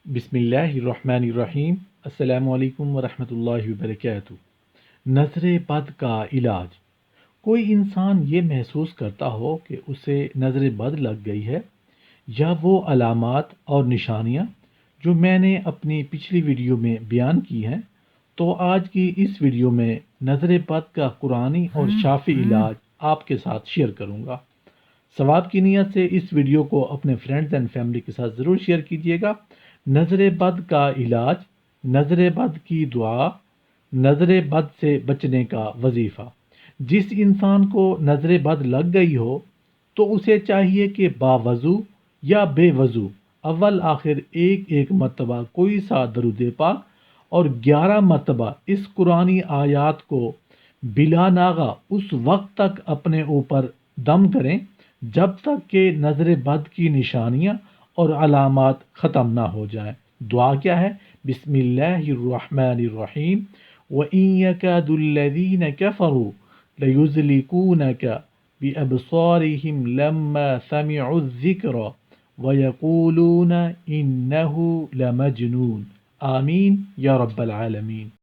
بسم اللہ الرحمن الرحیم۔ السلام علیکم ورحمۃ اللہ وبرکاتہ۔ نظر بد کا علاج۔ کوئی انسان یہ محسوس کرتا ہو کہ اسے نظر بد لگ گئی ہے، یا وہ علامات اور نشانیاں جو میں نے اپنی پچھلی ویڈیو میں بیان کی ہیں، تو آج کی اس ویڈیو میں نظر بد کا قرآنی اور شافی علاج آپ کے ساتھ شیئر کروں گا۔ ثواب کی نیت سے اس ویڈیو کو اپنے فرینڈز اینڈ فیملی کے ساتھ ضرور شیئر کیجیے گا۔ نظر بد کا علاج، نظر بد کی دعا، نظر بد سے بچنے کا وظیفہ۔ جس انسان کو نظر بد لگ گئی ہو تو اسے چاہیے کہ باوضو یا بے وضو اول آخر ایک مرتبہ کوئی سا درود پاک اور 11 مرتبہ اس قرآنی آیات کو بلا ناغہ اس وقت تک اپنے اوپر دم کریں جب تک کہ نظر بد کی نشانیاں اور علامات ختم نہ ہو جائیں۔ دعا کیا ہے؟ بسم اللہ الرحمن الرحیم۔ وَإِن يَكَادُ الَّذِينَ كَفَرُوا لَيُزْلِقُونَكَ بِأَبْصَارِهِمْ لَمَّا سَمِعُوا الذِّكْرَ وَيَقُولُونَ إِنَّهُ لَمَجْنُونٌ۔ آمین یا رب العالمین۔